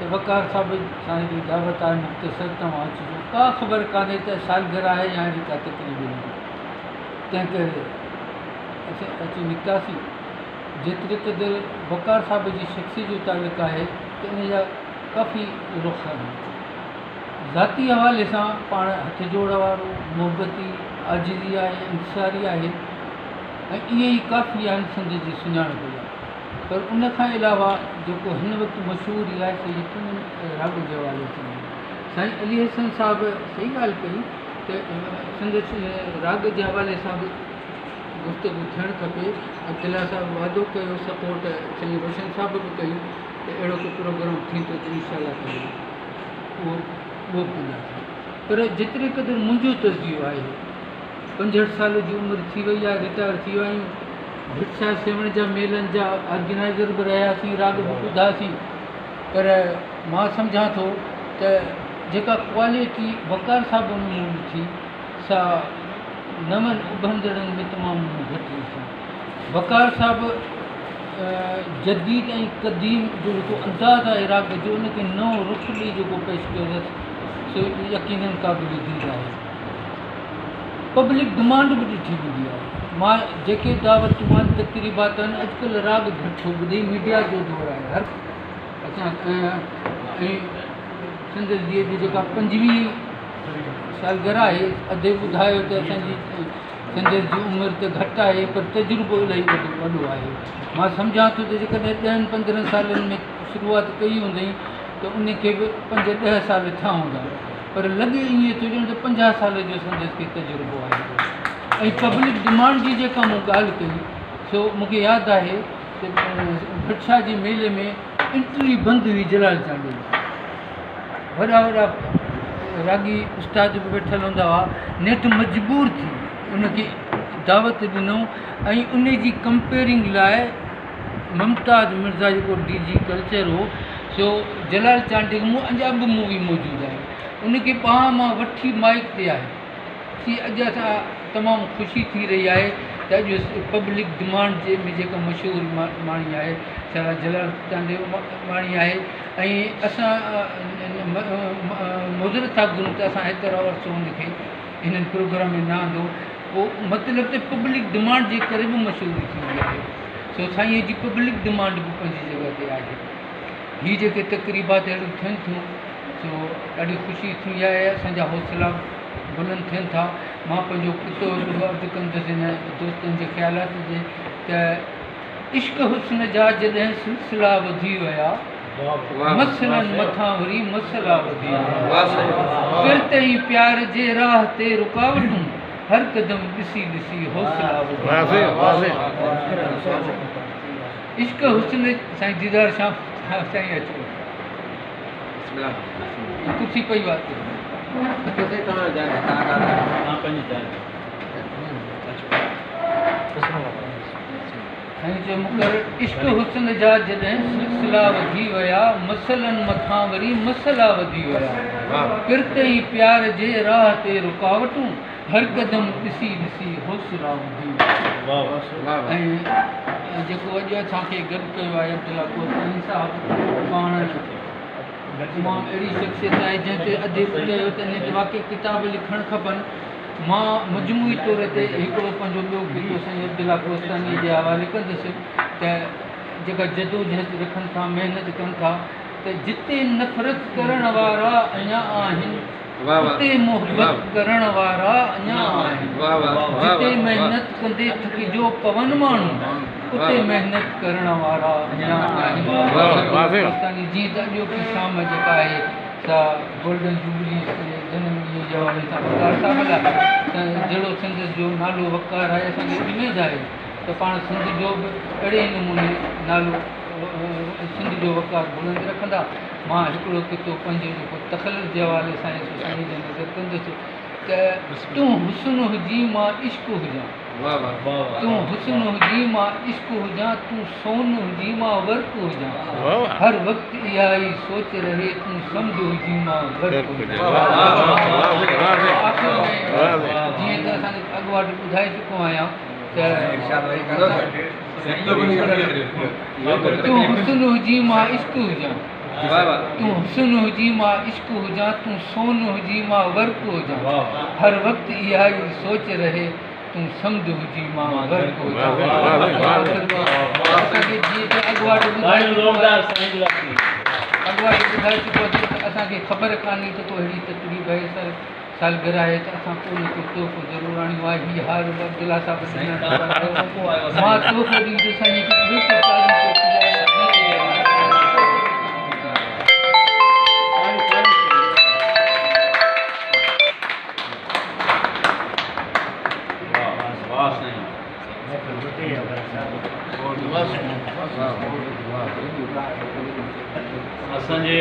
तो वकार साहब साईं जी दावत आहे मुख़्तसर तव्हां अचिजो का ख़बर कान्हे त सालगिरह आहे या अहिड़ी का तकलीफ़ हूंदी तंहिं करे असां अची निकितासीं जेतिरे क़दुरु वकार साहब जी शख़्सी जो तालुक़ु आहे त इन जा काफ़ी रुख़ आहिनि ज़ाती हवाले सां पाण हथ जोड़ वारो मुहबती आजिज़ी आहे इंसारी आहे ऐं इहे ई काफ़ी आहिनि सिंध जी सुञाणप जा पर उन खां अलावा जेको हिन वक़्तु मशहूरु आहे त यकीन राग जे हवाले सां साईं अली हसन साहिबु सही ॻाल्हि कई त सिंध राग जे हवाले सां बि गुफ़्तगू थियणु खपे अब्दुल्ला साहिबु वाइदो कयो सपोर्ट साईं रोशन साहिब बि कयूं त अहिड़ो को प्रोग्राम थींदो त इंशाअल्लाह कयूं उहो कंदासीं पर जेतिरे क़दुरु मुंहिंजो तज़कियो आहे 65 साल जी उमिरि थी वई आहे रिटायर थी विया आहियूं भिक्षा सेवण जा मेलनि जा ऑर्गेनाइज़र बि रहियासीं राग बि ॿुधासीं पर मां सम्झां थो त जेका क्वालिटी वकार साहिब में ॾिठी सा नवनि उभरंदड़नि में तमामु घटि ॾिठी वकार साहिबु जदीद ऐं क़दीम जो जेको अंदाज़ आहे राग जो उनखे नओं रुख ॾेई जेको पेश कयो अथसि सो यकीननि क़ाबिल दीद आहे पब्लिक डिमांड बि ॾिठी वेंदी आहे मां जेके दावतूं आहिनि तक़रीबात आहिनि अॼुकल्ह राग घटि थो ॿुधे मीडिया जो दौरु आहे हर असां ऐं सिंध जी जेका 25वीं सालगिरह आहे अधे ॿुधायो त असांजी सिंध जी उमिरि त घटि आहे पर तजुर्बो इलाही वॾो आहे मां सम्झां थो त जेकॾहिं 10-15 सालनि में शुरूआति कई हूंदई त उनखे बि 5-10 साल थिया हूंदा पर लॻे ईअं थो ॼण त 50 साल जो संदसि खे तजुर्बो आहे ऐं पब्लिक डिमांड जी जेका मूं ॻाल्हि कई सो मूंखे यादि आहे त भिक्षा जे मेले में एंट्री बंदि हुई जलाल चांडी वॾा वॾा रागी उस्ताद बि वेठल हूंदा हुआ नेठि मजबूर थी उनखे दावत ॾिनऊं ऐं उन जी कंपेरिंग लाइ मुमताज़ मिर्ज़ा जेको DG कल्चर हो सो जलाल चांडी मूं अञा बि मूवी मौजूदु आहे उनखे पाण मां वठी माइक ते आहे थी अॼु असां तमामु ख़ुशी थी रही आहे त अॼु पब्लिक डिमांड जे में जेका मशहूरु माणी आहे सा जलाल चांडी माणी आहे ऐं असां मुज़र था घुरूं त असां हेतिरा वर्ष हुनखे हिननि प्रोग्राम में न आंदो पोइ मतिलबु त पब्लिक डिमांड जे करे बि मशहूरी थींदी आहे सो साईं जी पब्लिक डिमांड बि पंहिंजी जॻह ते आहे हीअ जेके तक़रीबात अहिड़ियूं थियनि थियूं सो ॾाढी ख़ुशी थी आहे असांजा हौसला बुलंद थियनि था मां पंहिंजो पितो अर्ज़ु कंदुसि हिन दोस्तनि जे ख़्यालात जे त इश्क हुस्न जा जॾहिं सिलसिला वधी विया मसलनि मथां वरी मसला वधी विया फिर त ई प्यार जे राह ते रुकावटूं हर क़दम ॾिसी ॾिसी हौसला इश्क हुस्न साईं दीदार शाह साईं अचो कुर्सी पई बात साईं चयो मुकर इश्क हुस्न जा जॾहिं सिलसिला वधी विया मसलनि मथां वरी मसला वधी विया फिर त ई प्यार जे राह ते रुकावटूं हर क़दम ॾिसी ॾिसी हौसला वधी विया ऐं जेको अॼु असांखे गॾु कयो आहे अब्दुल्ला कोतवानी साहिबु पाण तमामु अहिड़ी शख़्सियत आहे जंहिं ते अधे कयो त इन ते वाक़ई किताब लिखणु खपनि मां मजमूई तौर ते हिकिड़ो पंहिंजो ॿियो गीतो साईं अब्दुल्ला कोतवानी जे हवाले कंदुसि त जेका जदोजहद रखनि था महिनत कनि था त जिते नफ़रत करण वारा अञा आहिनि उते मोहबत करण वारा अञा आहिनि जिते महिनत कंदे थकिजो पवन माण्हू उते महिनत करण वारा अञा आहिनि जीअं त अॼोकी शाम जेका आहे सा गोल्डन जुबली जनम ॾींहं जे हवाले सां वकार साहिब लाइ त जहिड़ो सिंध जो नालो वकार आहे असांजी इमेज आहे त पाण सिंध जो बि अहिड़े नमूने नालो सिंध जो वकार बुलंद रखंदा मां हिकिड़ो कितो पंहिंजो जेको तख़लीफ़ जे हवाले सां साईं जे नज़र कंदुसि त तूं हुस्न हुजी मां इश्क हुजां तूं हुस्न हुजी मां इश्क हुजां तूं सोन हुजी मां वर्क हुजां हर वक़्तु इहा ई सोच रहे तूं सम्झ हुजी मां वर्क हुजां जीअं त असांखे अॻुवाट ॿुधाए चुको आहियां त तूं हुस्न हुजी मां इश्क हुजां, तूं हुस्न हुजी मां इश्क हुजां, तूं सोन हुजी मां वर्क हुजां, हर वक्त इहा ई सोच रहे तूं समुंड हुजी मां वर्क हुजां। असांखे जीअं अॻुवाट ॿुधाए चुको आहे त असांखे ख़बर कान्हे त को अहिड़ी तकलीफ़ आहे सालगिरह आहे त असां को न को तोहफ़ो ज़रूरु आणियो आहे। हीअ हार अब्दुल्ला साहिब मां तोहफ़ो ॾींदुसि साईं असांजे